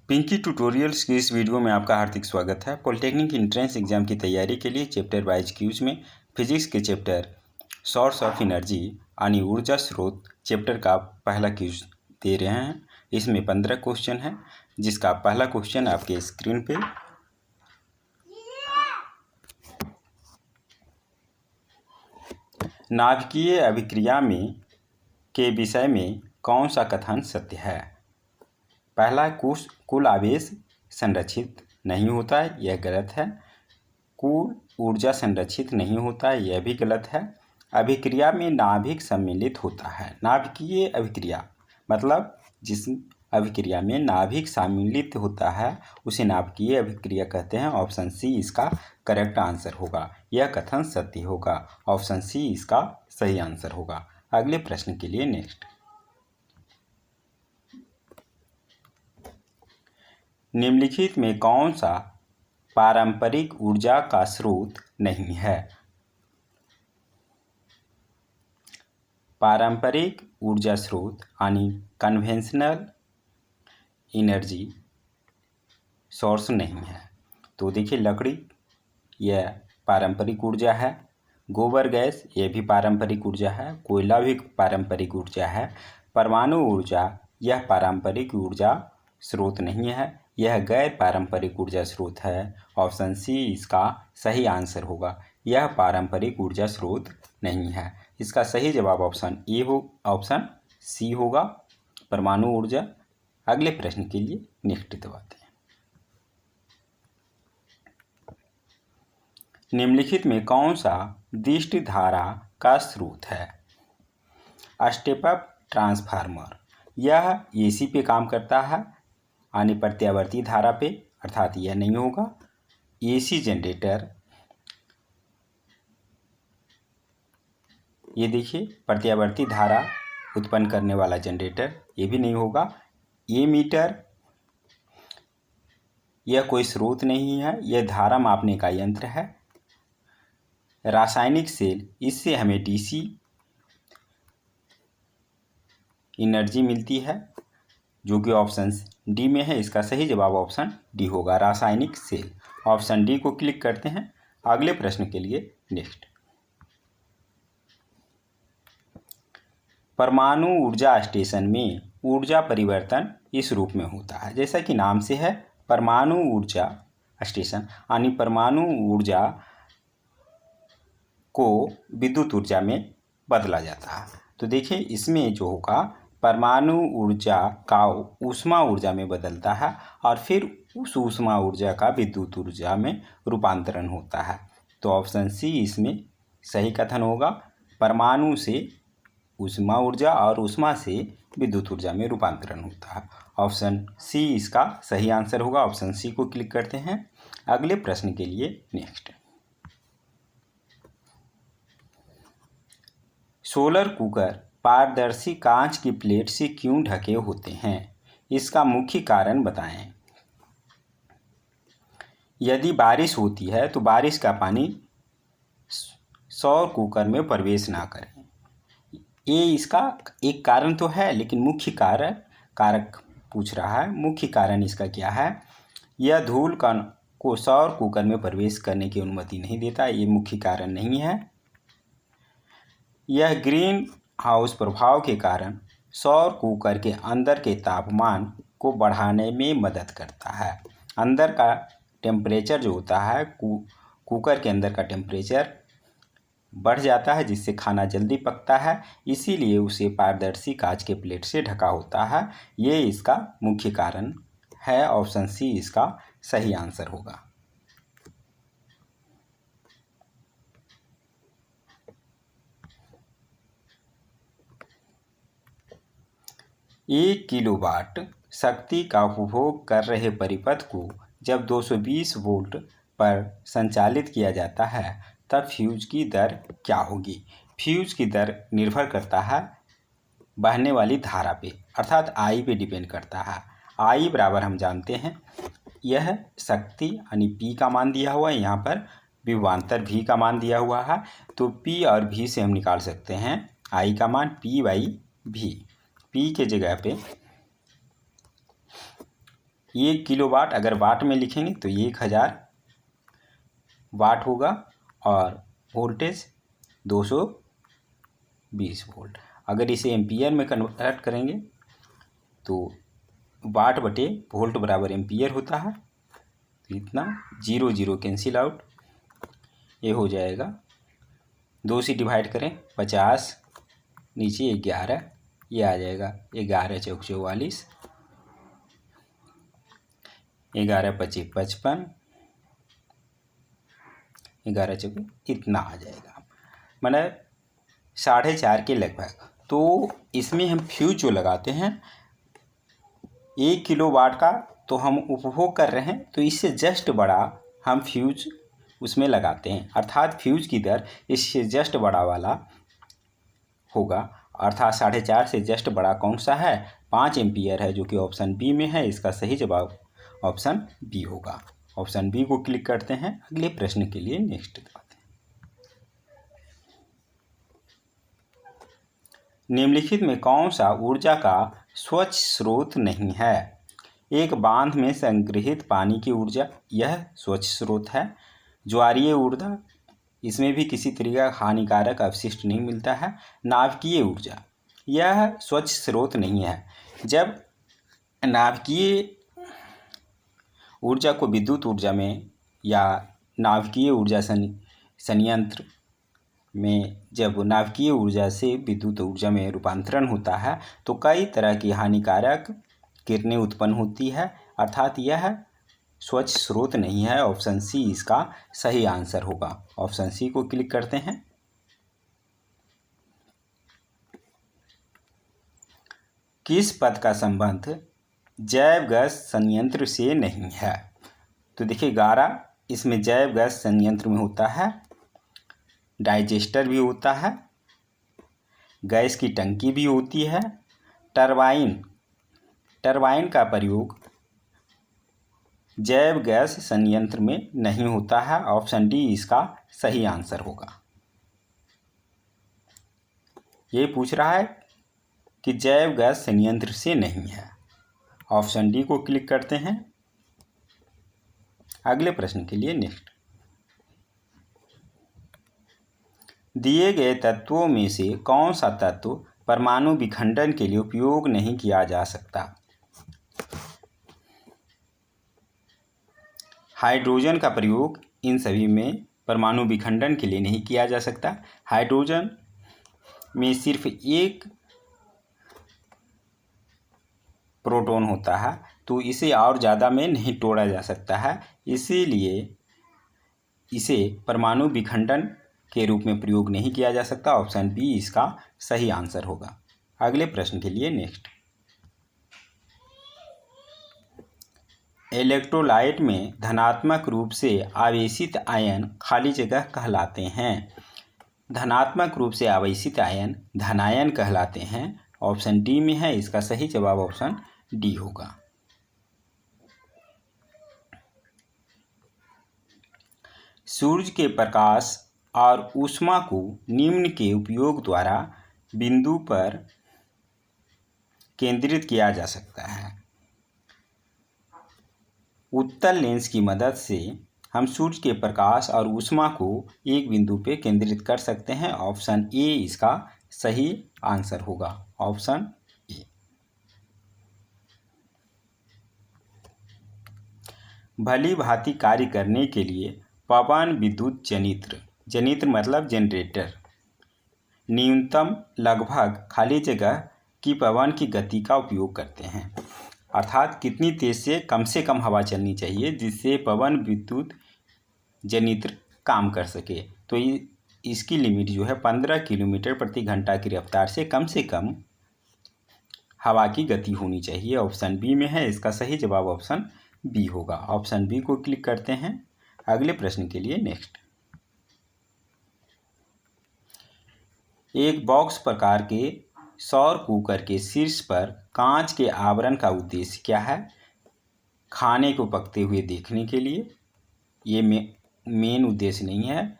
Pinky tutorials की इस video में आपका हार्दिक स्वागत है। पॉलिटेक्निक एंट्रेंस एग्जाम की तैयारी के लिए चैप्टर वाइज क्यूज में फिजिक्स के चैप्टर सोर्स ऑफ एनर्जी यानी ऊर्जा स्रोत चैप्टर का पहला क्यूज दे रहे हैं। इसमें 15 क्वेश्चन है, जिसका पहला क्वेश्चन आपके स्क्रीन पे नाभिकीय अभिक्रिया में के विषय में कौन सा कथन सत्य है। पहला, कुल आवेश संरक्षित नहीं होता है, यह गलत है। कुल ऊर्जा संरक्षित नहीं होता है, यह भी गलत है। अभिक्रिया में नाभिक सम्मिलित होता है। नाभिकीय अभिक्रिया मतलब जिस अभिक्रिया में नाभिक सम्मिलित होता है उसे नाभिकीय अभिक्रिया कहते हैं। ऑप्शन सी इसका करेक्ट आंसर होगा। यह कथन सत्य होगा। ऑप्शन सी इसका सही आंसर होगा। अगले प्रश्न के लिए नेक्स्ट। निम्नलिखित में कौन सा पारंपरिक ऊर्जा का स्रोत नहीं है। पारंपरिक ऊर्जा स्रोत यानी कन्वेंशनल एनर्जी सोर्स नहीं है। तो देखिए, लकड़ी यह पारंपरिक ऊर्जा है। गोबर गैस यह भी पारंपरिक ऊर्जा है। कोयला भी पारंपरिक ऊर्जा है। परमाणु ऊर्जा यह पारंपरिक ऊर्जा स्रोत नहीं है, यह गैर पारंपरिक ऊर्जा स्रोत है। ऑप्शन सी इसका सही आंसर होगा। यह पारंपरिक ऊर्जा स्रोत नहीं है। इसका सही जवाब ऑप्शन सी होगा, परमाणु ऊर्जा। अगले प्रश्न के लिए नेक्स्ट दबाते हैं। निम्नलिखित में कौन सा दृष्टि धारा का स्रोत है। स्टेप अप ट्रांसफार्मर यह एसी पे काम करता है यानी प्रत्यावर्ती धारा पे, अर्थात यह नहीं होगा। एसी जनरेटर, ये देखिए प्रत्यावर्ती धारा उत्पन्न करने वाला जनरेटर, ये भी नहीं होगा। ये मीटर यह कोई स्रोत नहीं है, यह धारा मापने का यंत्र है। रासायनिक सेल, इससे हमें डीसी एनर्जी मिलती है, जो कि ऑप्शन डी में है। इसका सही जवाब ऑप्शन डी होगा, रासायनिक सेल। ऑप्शन डी को क्लिक करते हैं। अगले प्रश्न के लिए नेक्स्ट। परमाणु ऊर्जा स्टेशन में ऊर्जा परिवर्तन इस रूप में होता है। जैसा कि नाम से है, परमाणु ऊर्जा स्टेशन यानी परमाणु ऊर्जा को विद्युत ऊर्जा में बदला जाता है। तो देखिए, इसमें जो होगा परमाणु ऊर्जा का ऊष्मा ऊर्जा में बदलता है और फिर उस ऊष्मा ऊर्जा का विद्युत ऊर्जा में रूपांतरण होता है। तो ऑप्शन सी इसमें सही कथन होगा। परमाणु से ऊष्मा ऊर्जा और ऊष्मा से विद्युत ऊर्जा में रूपांतरण होता है। ऑप्शन सी इसका सही आंसर होगा। ऑप्शन सी को क्लिक करते हैं। अगले प्रश्न के लिए नेक्स्ट। सोलर कुकर पारदर्शी कांच की प्लेट से क्यों ढके होते हैं, इसका मुख्य कारण बताएं। यदि बारिश होती है तो बारिश का पानी सौर कुकर में प्रवेश ना करें। ये इसका एक कारण तो है, लेकिन मुख्य कारक पूछ रहा है। मुख्य कारण इसका क्या है। यह धूल कण को सौर कुकर में प्रवेश करने की अनुमति नहीं देता, ये मुख्य कारण नहीं है। यह ग्रीन हाउस प्रभाव के कारण सौर कुकर के अंदर के तापमान को बढ़ाने में मदद करता है। अंदर का टेम्परेचर जो होता है, कुकर के अंदर का टेम्परेचर बढ़ जाता है, जिससे खाना जल्दी पकता है। इसीलिए उसे पारदर्शी कांच के प्लेट से ढका होता है। ये इसका मुख्य कारण है। ऑप्शन सी इसका सही आंसर होगा। 1 किलोवाट शक्ति का उपभोग कर रहे परिपथ को जब 220 वोल्ट पर संचालित किया जाता है तब फ्यूज की दर क्या होगी। फ्यूज की दर निर्भर करता है बहने वाली धारा पे, अर्थात आई पे डिपेंड करता है। आई बराबर हम जानते हैं, यह शक्ति यानी पी का मान दिया हुआ है, यहाँ पर विभवांतर भी का मान दिया हुआ है। तो पी और भी से हम निकाल सकते हैं आई का मान पी बाई भी। पी के जगह पे 1 किलोवाट अगर वाट में लिखेंगे तो 1000 वाट होगा और वोल्टेज 220 वोल्ट। अगर इसे एम्पियर में कन्वर्ट करेंगे तो वाट बटे वोल्ट बराबर एम्पियर होता है। तो इतना 0 0 कैंसिल आउट, ये हो जाएगा 2 से डिवाइड करें 50, नीचे 11, ये आ जाएगा 11 चौक 44, 11 पचे 55, 11 चौके इतना आ जाएगा, मैंने 4.5 के लगभग। तो इसमें हम फ्यूज जो लगाते हैं 1 किलोवाट का तो हम उपभोग कर रहे हैं, तो इससे जस्ट बड़ा हम फ्यूज उसमें लगाते हैं, अर्थात फ्यूज की दर इससे जस्ट बड़ा वाला होगा। अर्थात 4.5 से जस्ट बड़ा कौन सा है? 5 एम्पियर है, जो कि ऑप्शन बी में है। इसका सही जवाब ऑप्शन बी होगा। ऑप्शन बी को क्लिक करते हैं। अगले प्रश्न के लिए नेक्स्ट आते हैं। निम्नलिखित में कौन सा ऊर्जा का स्वच्छ स्रोत नहीं है? एक बांध में संग्रहित पानी की ऊर्जा, यह स्वच्छ स्रोत है। ज्वारीय ऊर्जा, इसमें भी किसी तरह का हानिकारक अवशिष्ट नहीं मिलता है। नाभिकीय ऊर्जा, यह स्वच्छ स्रोत नहीं है। जब नाभिकीय ऊर्जा को विद्युत ऊर्जा में या नाभिकीय ऊर्जा संयंत्र में जब नाभिकीय ऊर्जा से विद्युत ऊर्जा में रूपांतरण होता है तो कई तरह की हानिकारक किरणें उत्पन्न होती है, अर्थात यह स्वच्छ स्रोत नहीं है। ऑप्शन सी इसका सही आंसर होगा। ऑप्शन सी को क्लिक करते हैं। किस पद का संबंध जैव गैस संयंत्र से नहीं है? तो देखिए 11 इसमें जैव गैस संयंत्र में होता है, डाइजेस्टर भी होता है, गैस की टंकी भी होती है, टरबाइन का प्रयोग जैव गैस संयंत्र में नहीं होता है। ऑप्शन डी इसका सही आंसर होगा। ये पूछ रहा है कि जैव गैस संयंत्र से नहीं है। ऑप्शन डी को क्लिक करते हैं। अगले प्रश्न के लिए नेक्स्ट। दिए गए तत्वों में से कौन सा तत्व परमाणु विखंडन के लिए उपयोग नहीं किया जा सकता? हाइड्रोजन का प्रयोग इन सभी में परमाणु विखंडन के लिए नहीं किया जा सकता। हाइड्रोजन में सिर्फ एक प्रोटॉन होता है, तो इसे और ज़्यादा में नहीं तोड़ा जा सकता है, इसीलिए इसे परमाणु विखंडन के रूप में प्रयोग नहीं किया जा सकता। ऑप्शन बी इसका सही आंसर होगा। अगले प्रश्न के लिए नेक्स्ट। इलेक्ट्रोलाइट में धनात्मक रूप से आवेशित आयन खाली जगह कहलाते हैं। धनात्मक रूप से आवेशित आयन धनायन कहलाते हैं। ऑप्शन डी में है, इसका सही जवाब ऑप्शन डी होगा। सूर्य के प्रकाश और ऊष्मा को निम्न के उपयोग द्वारा बिंदु पर केंद्रित किया जा सकता है। उत्तल लेंस की मदद से हम सूर्य के प्रकाश और ऊष्मा को एक बिंदु पर केंद्रित कर सकते हैं। ऑप्शन ए इसका सही आंसर होगा। Option A. भली भांति कार्य करने के लिए पवन विद्युत जनित्र मतलब जनरेटर न्यूनतम लगभग खाली जगह की पवन की गति का उपयोग करते हैं, अर्थात कितनी तेज से कम हवा चलनी चाहिए जिससे पवन विद्युत जनित्र काम कर सके। तो इसकी लिमिट जो है 15 किलोमीटर प्रति घंटा की रफ्तार से कम हवा की गति होनी चाहिए। ऑप्शन बी में है, इसका सही जवाब ऑप्शन बी होगा। ऑप्शन बी को क्लिक करते हैं। अगले प्रश्न के लिए नेक्स्ट। एक बॉक्स प्रकार के सौर कुकर के शीर्ष पर कांच के आवरण का उद्देश्य क्या है? खाने को पकते हुए देखने के लिए, ये मेन उद्देश्य नहीं है।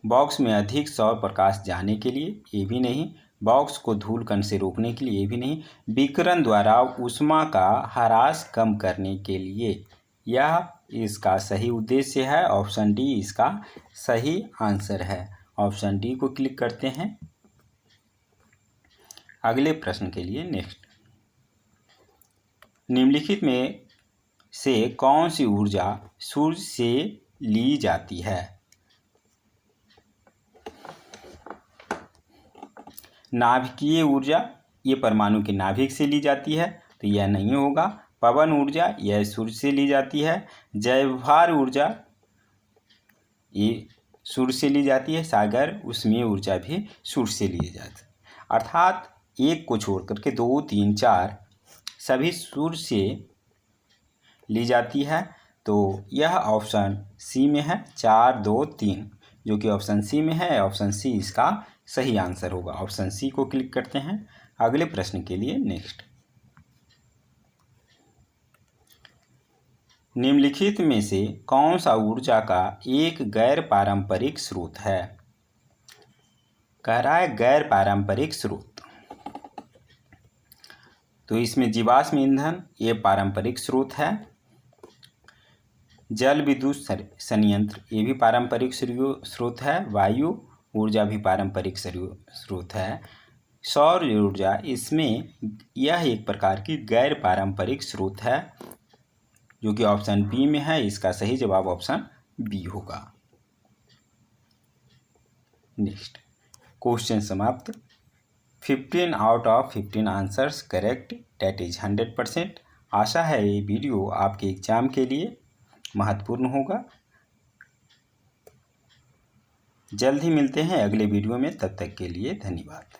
बॉक्स में अधिक सौर प्रकाश जाने के लिए, ये भी नहीं। बॉक्स को धूल कण से रोकने के लिए भी नहीं, विकिरण द्वारा ऊष्मा का ह्रास कम करने के लिए। यह इसका सही उद्देश्य है। ऑप्शन डी इसका सही आंसर है। ऑप्शन डी को क्लिक करते हैं। अगले प्रश्न के लिए नेक्स्ट, निम्नलिखित में से कौन सी ऊर्जा सूर्य से ली जाती है? नाभिकीय ऊर्जा, ये परमाणु के नाभिक से ली जाती है, तो यह नहीं होगा। पवन ऊर्जा, यह सूर्य से ली जाती है। जैवभार ऊर्जा, ये सूर्य से ली जाती है। सागर ऊष्मीय ऊर्जा भी सूर्य से ली जाती है। अर्थात एक को छोड़ करके 2, 3, 4 सभी सूर्य से ली जाती है। तो यह ऑप्शन सी में है, 4, 2, 3, जो कि ऑप्शन सी में है। ऑप्शन सी इसका सही आंसर होगा। ऑप्शन सी को क्लिक करते हैं। अगले प्रश्न के लिए नेक्स्ट, निम्नलिखित में से कौन सा ऊर्जा का एक गैर पारंपरिक स्रोत है? कह रहा है गैर पारंपरिक स्रोत, तो इसमें जीवाश्म ईंधन ये पारंपरिक स्रोत है। जल विद्युत संयंत्र ये भी पारंपरिक स्रोत है। वायु ऊर्जा भी पारंपरिक स्रोत है। सौर ऊर्जा, इसमें यह एक प्रकार की गैर पारंपरिक स्रोत है, जो कि ऑप्शन बी में है। इसका सही जवाब ऑप्शन बी होगा। नेक्स्ट क्वेश्चन समाप्त। 15 out of 15 answers correct, that is 100%। आशा है ये वीडियो आपके एग्जाम के लिए महत्वपूर्ण होगा। जल्द ही मिलते हैं अगले वीडियो में, तब तक के लिए धन्यवाद।